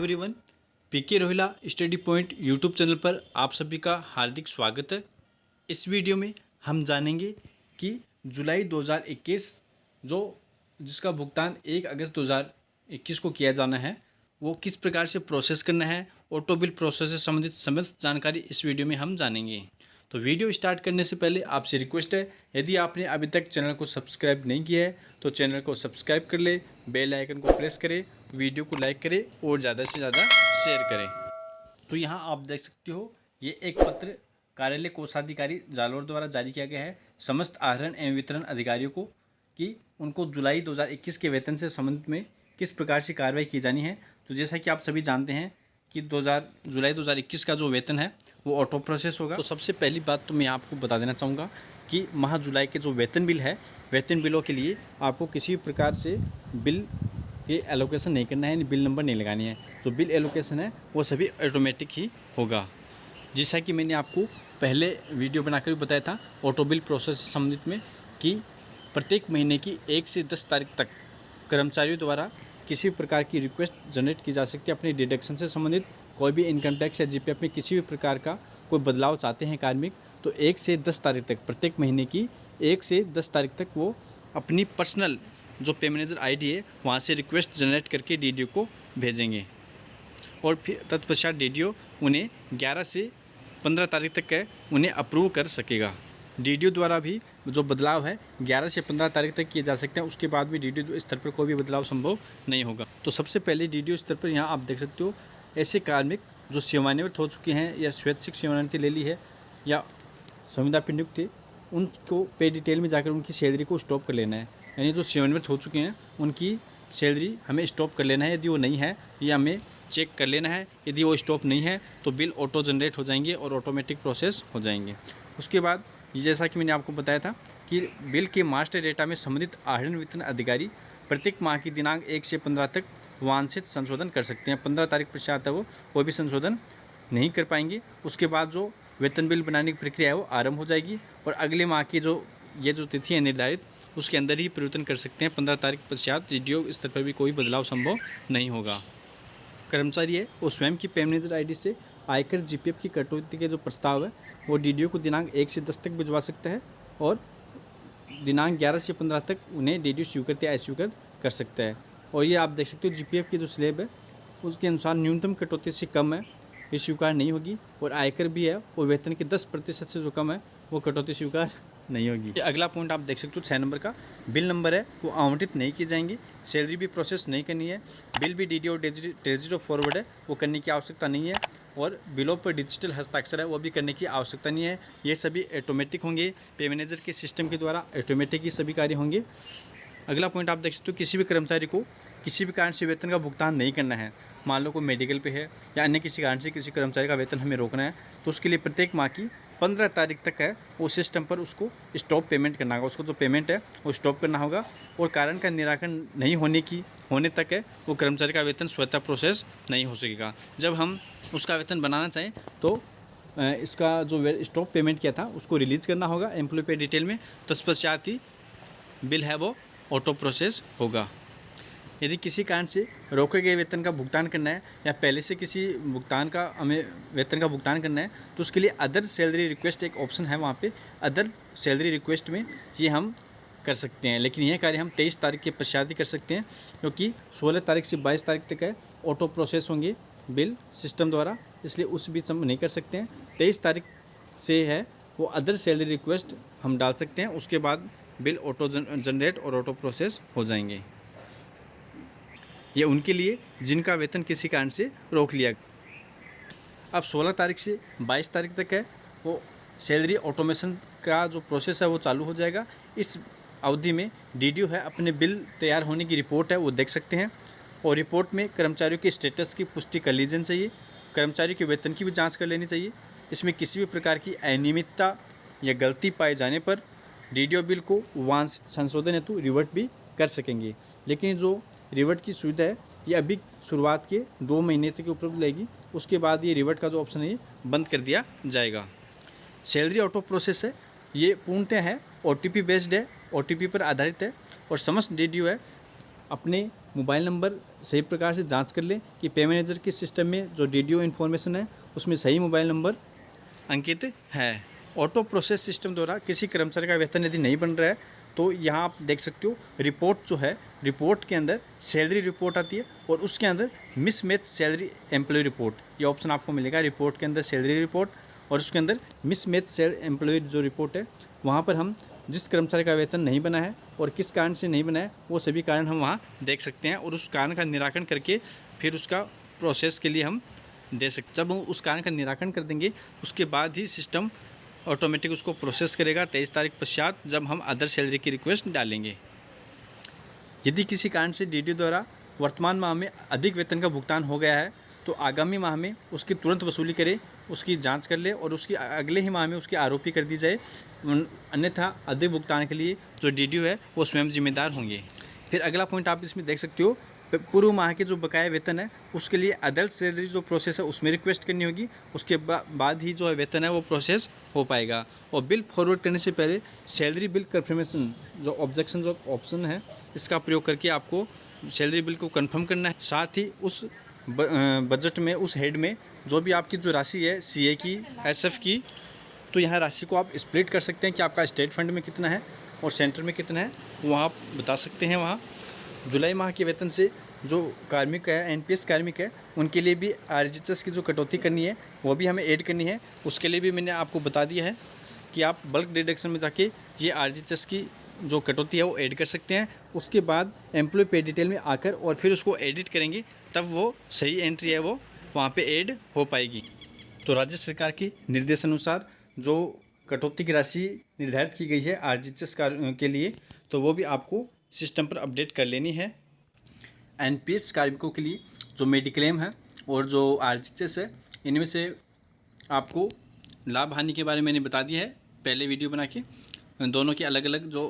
Everyone, PK Rohila study point YouTube channel पर आप सभी का हार्दिक स्वागत है। इस वीडियो में हम जानेंगे कि जुलाई 2021 जिसका भुगतान 1 अगस्त 2021 को किया जाना है, वो किस प्रकार से प्रोसेस करना है। ऑटो बिल प्रोसेस से संबंधित समस्त जानकारी इस वीडियो में हम जानेंगे। तो वीडियो स्टार्ट करने से पहले आपसे रिक्वेस्ट है, यदि आपने अभी तक चैनल को सब्सक्राइब नहीं किया है तो चैनल को सब्सक्राइब कर ले, बेल आइकन को प्रेस करें, वीडियो को लाइक करें और ज़्यादा से ज़्यादा शेयर करें। तो यहाँ आप देख सकते हो, ये एक पत्र कार्यालय कोषाधिकारी जालोर द्वारा जारी किया गया है समस्त आहरण एवं वितरण अधिकारियों को कि उनको जुलाई 2021 के वेतन से संबंधित में किस प्रकार से कार्रवाई की जानी है। तो जैसा कि आप सभी जानते हैं कि जुलाई 2021 का जो वेतन है वो ऑटो प्रोसेस होगा। तो सबसे पहली बात तो मैं आपको बता देना चाहूँगा कि माह जुलाई के जो वेतन बिल है, वेतन बिलों के लिए आपको किसी भी प्रकार से बिल के एलोकेशन नहीं करना है, बिल नंबर नहीं लगानी है। जो बिल एलोकेशन है वो सभी ऑटोमेटिक ही होगा। जैसा कि मैंने आपको पहले वीडियो बनाकर भी बताया था ऑटो बिल प्रोसेस से संबंधित में कि प्रत्येक महीने की 1 से 10 तारीख तक कर्मचारियों द्वारा किसी भी प्रकार की रिक्वेस्ट जनरेट की जा सकती है। अपनी डिडक्शन से संबंधित कोई भी इनकम टैक्स या जीपीएफ में किसी भी प्रकार का कोई बदलाव चाहते हैं कार्मिक, तो 1 से 10 तारीख तक, प्रत्येक महीने की 1 से 10 तारीख तक वो अपनी पर्सनल जो पे मैनेजर आईडी है वहाँ से रिक्वेस्ट जनरेट करके डीडीओ को भेजेंगे और फिर तत्पश्चात डीडीओ उन्हें 11 से 15 तारीख तक है उन्हें अप्रूव कर सकेगा। डीडीओ द्वारा भी जो बदलाव है 11 से 15 तारीख तक किए जा सकते हैं, उसके बाद भी डीडीओ स्तर पर कोई भी बदलाव संभव नहीं होगा। तो सबसे पहले डीडीओ स्तर पर यहाँ आप देख सकते हो, ऐसे कार्मिक जो सेवानिवृत्त हो चुके हैं या स्वैच्छिक सेवानिवृत्ति ले ली है या संविदा पर नियुक्त थे, उनको पे डिटेल में जाकर उनकी सैलरी को स्टॉप कर लेना है। यानी जो सेवानिवृत्त हो चुके हैं उनकी सैलरी हमें स्टॉप कर लेना है। यदि वो नहीं है या हमें चेक कर लेना है। यदि वो स्टॉप नहीं है तो बिल ऑटो जनरेट हो जाएंगे और ऑटोमेटिक प्रोसेस हो जाएंगे। उसके बाद जैसा कि मैंने आपको बताया था कि बिल के मास्टर डेटा में संबंधित आहरण वितरण अधिकारी प्रत्येक माह की दिनांक 1 से 15 तक वांछित संशोधन कर सकते हैं। 15 तारीख पश्चात वो कोई भी संशोधन नहीं कर पाएंगे। उसके बाद जो वेतन बिल बनाने की प्रक्रिया है वो आरंभ हो जाएगी और अगले माह की ये जो तिथि है निर्धारित, उसके अंदर ही परिवर्तन कर सकते हैं। 15 तारीख पश्चात डीडीओ स्तर पर भी कोई बदलाव संभव नहीं होगा। कर्मचारी है वो स्वयं की पे मैनेजर आईडी से आयकर जीपीएफ की कटौती के जो प्रस्ताव है वो डीडीओ को दिनांक 1 से 10 तक भिजवा सकता है और दिनांक 11 से 15 तक उन्हें डीडीओ स्वीकृत या अस्वीकृत कर सकता है। और ये आप देख सकते हो जीपीएफ की जो स्लैब है उसके अनुसार न्यूनतम कटौती से कम है ये स्वीकार नहीं होगी और आयकर भी है वो वेतन के 10% से जो कम है वो कटौती स्वीकार नहीं होगी। अगला पॉइंट आप देख सकते हो 6 नंबर का बिल नंबर है वो आवंटित नहीं किए जाएंगे। सैलरी भी प्रोसेस नहीं करनी है। बिल भी डीडीओ ट्रेजरी फॉरवर्ड है वो करने की आवश्यकता नहीं है और बिलों पर डिजिटल हस्ताक्षर है वो भी करने की आवश्यकता नहीं है। ये सभी ऑटोमेटिक होंगे, पे मैनेजर के सिस्टम के द्वारा ऑटोमेटिक ही सभी कार्य होंगे। अगला पॉइंट आप देख सकते हो, किसी भी कर्मचारी को किसी भी कारण से वेतन का भुगतान नहीं करना है। मान लो कोई मेडिकल पे है या अन्य किसी कारण से किसी कर्मचारी का वेतन हमें रोकना है, तो उसके लिए प्रत्येक माह की 15 तारीख तक है वो सिस्टम पर उसको स्टॉप पेमेंट करना होगा। उसको जो पेमेंट है वो स्टॉप करना होगा और कारण का निराकरण नहीं होने तक है वो कर्मचारी का वेतन स्वतः प्रोसेस नहीं हो सकेगा। जब हम उसका वेतन बनाना चाहें तो इसका जो स्टॉप पेमेंट किया था उसको रिलीज़ करना होगा एम्प्लॉय पे डिटेल में, तत्पश्चात ही बिल है वो ऑटो प्रोसेस होगा। यदि किसी कारण से रोके गए वेतन का भुगतान करना है या पहले से किसी हमें वेतन का भुगतान करना है तो उसके लिए अदर सैलरी रिक्वेस्ट एक ऑप्शन है, वहाँ पे अदर सैलरी रिक्वेस्ट में ये हम कर सकते हैं। लेकिन यह कार्य हम 23 तारीख के पश्चात ही कर सकते हैं क्योंकि 16 तारीख से 22 तारीख तक है ऑटो प्रोसेस होंगे बिल सिस्टम द्वारा, इसलिए उस बीच हम नहीं कर सकते हैं। 23 तारीख से है वो अदर सैलरी रिक्वेस्ट हम डाल सकते हैं, उसके बाद बिल ऑटो जनरेट और ऑटो प्रोसेस हो जाएंगे। ये उनके लिए जिनका वेतन किसी कारण से रोक लिया। अब 16 तारीख से 22 तारीख तक है वो सैलरी ऑटोमेशन का जो प्रोसेस है वो चालू हो जाएगा। इस अवधि में डीडीओ है अपने बिल तैयार होने की रिपोर्ट है वो देख सकते हैं और रिपोर्ट में कर्मचारियों के स्टेटस की पुष्टि कर लीजिए चाहिए। कर्मचारी के वेतन की भी जाँच कर लेनी चाहिए। इसमें किसी भी प्रकार की अनियमितता या गलती पाए जाने पर डीडीओ बिल को वांछित संशोधन हेतु रिवर्ट भी कर सकेंगे। लेकिन जो रिवर्ट की सुविधा है ये अभी शुरुआत के 2 महीने तक उपलब्ध रहेगी, उसके बाद ये रिवर्ट का जो ऑप्शन है ये बंद कर दिया जाएगा। सैलरी ऑटो प्रोसेस है ये पूर्णतः है ओटीपी बेस्ड है, ओटीपी पर आधारित है और समस्त डीडीओ है अपने मोबाइल नंबर सही प्रकार से जांच कर लें कि पे मैनेजर के सिस्टम में जो DDO इन्फॉर्मेशन है उसमें सही मोबाइल नंबर अंकित है। ऑटो प्रोसेस सिस्टम द्वारा किसी कर्मचारी का वेतन यदि नहीं बन रहा है तो यहाँ आप देख सकते हो रिपोर्ट जो है, रिपोर्ट के अंदर सैलरी रिपोर्ट आती है और उसके अंदर मिसमैच सैलरी एम्प्लॉय रिपोर्ट, ये ऑप्शन आपको मिलेगा। रिपोर्ट के अंदर सैलरी रिपोर्ट और उसके अंदर मिसमैच एम्प्लॉय जो रिपोर्ट है, वहाँ पर हम जिस कर्मचारी का वेतन नहीं बना है और किस कारण से नहीं बना है वो सभी कारण हम वहाँ देख सकते हैं और उस कारण का निराकरण करके फिर उसका प्रोसेस के लिए हम दे सकते। जब हम उस कारण का निराकरण कर देंगे उसके बाद ही सिस्टम ऑटोमेटिक उसको प्रोसेस करेगा 23 तारीख पश्चात, जब हम अदर सैलरी की रिक्वेस्ट डालेंगे। यदि किसी कारण से DDO द्वारा वर्तमान माह में अधिक वेतन का भुगतान हो गया है तो आगामी माह में उसकी तुरंत वसूली करे, उसकी जांच कर ले और उसकी अगले ही माह में उसकी आरोपी कर दी जाए। अन्यथा अधिक भुगतान के लिए जो DDO है वो स्वयं जिम्मेदार होंगे। फिर अगला पॉइंट आप इसमें देख सकते हो, पूर्व माह के जो बकाया वेतन है उसके लिए अदर सैलरी जो प्रोसेस है उसमें रिक्वेस्ट करनी होगी, उसके बाद ही जो है वेतन है वो प्रोसेस हो पाएगा। और बिल फॉरवर्ड करने से पहले सैलरी बिल कन्फर्मेशन जो ऑब्जेक्शन जो ऑप्शन है इसका प्रयोग करके आपको सैलरी बिल को कंफर्म करना है। साथ ही उस बजट में, उस हेड में जो भी आपकी जो राशि है CA की, SF की, तो यहाँ राशि को आप स्प्लिट कर सकते हैं कि आपका स्टेट फंड में कितना है और सेंटर में कितना है, वहाँ आप बता सकते हैं। वहाँ जुलाई माह के वेतन से जो कार्मिक है, NPS कार्मिक है, उनके लिए भी RHS की जो कटौती करनी है वो भी हमें ऐड करनी है। उसके लिए भी मैंने आपको बता दिया है कि आप बल्क डिडक्शन में जाके ये RHS की जो कटौती है वो ऐड कर सकते हैं। उसके बाद एम्प्लॉय पे डिटेल में आकर और फिर उसको एडिट करेंगे, तब वो सही एंट्री है वो वहाँ पे ऐड हो पाएगी। तो राज्य सरकार के निर्देशानुसार जो कटौती की राशि निर्धारित की गई है RHS के लिए, तो वो भी आपको सिस्टम पर अपडेट कर लेनी है। NPS कार्मिकों के लिए जो मेडिक्लेम है और जो RHS है, इनमें से आपको लाभ हानि के बारे में मैंने बता दिया है पहले वीडियो बना के। दोनों के अलग अलग जो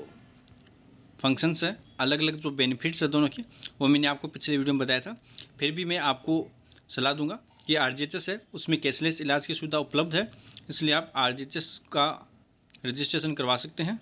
फंक्शंस है, अलग अलग जो बेनिफिट्स है दोनों के, वो मैंने आपको पिछले वीडियो में बताया था। फिर भी मैं आपको सलाह दूंगा कि RHS है उसमें कैशलेस इलाज की सुविधा उपलब्ध है, इसलिए आप RHS का रजिस्ट्रेशन करवा सकते हैं।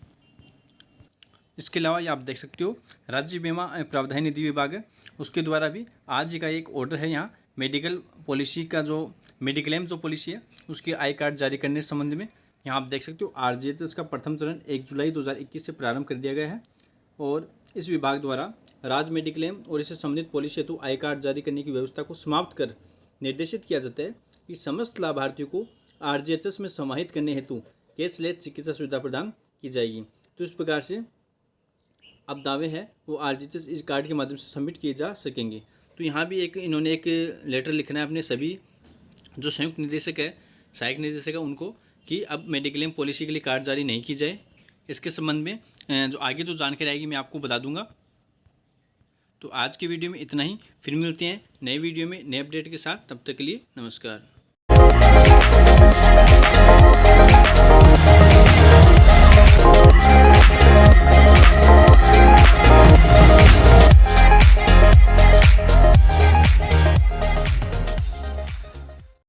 इसके अलावा ये आप देख सकते हो राज्य बीमा प्रावधान निधि विभाग है, उसके द्वारा भी आज का एक ऑर्डर है यहाँ मेडिकल पॉलिसी का, जो मेडिक्लेम जो पॉलिसी है उसके आई कार्ड जारी करने संबंध में। यहाँ आप देख सकते हो RHS का प्रथम चरण 1 जुलाई 2021 से प्रारंभ कर दिया गया है और इस विभाग द्वारा राज्य मेडिक्लेम और इससे संबंधित पॉलिसी हेतु आई कार्ड जारी करने की व्यवस्था को समाप्त कर निर्देशित किया जाता है कि समस्त लाभार्थियों को RHS में समाहित करने हेतु कैशलेस चिकित्सा सुविधा प्रदान की जाएगी। तो इस प्रकार से अब दावे हैं वो RHS इस कार्ड के माध्यम से सबमिट किए जा सकेंगे। तो यहाँ भी इन्होंने एक लेटर लिखना है अपने सभी जो संयुक्त निदेशक है, सहायक निदेशक है, उनको कि अब मेडिक्लेम पॉलिसी के लिए कार्ड जारी नहीं की जाए। इसके संबंध में जो आगे जो जानकारी आएगी मैं आपको बता दूंगा। तो आज की वीडियो में इतना ही, फिर मिलते हैं नए वीडियो में नए अपडेट के साथ। तब तक के लिए नमस्कार।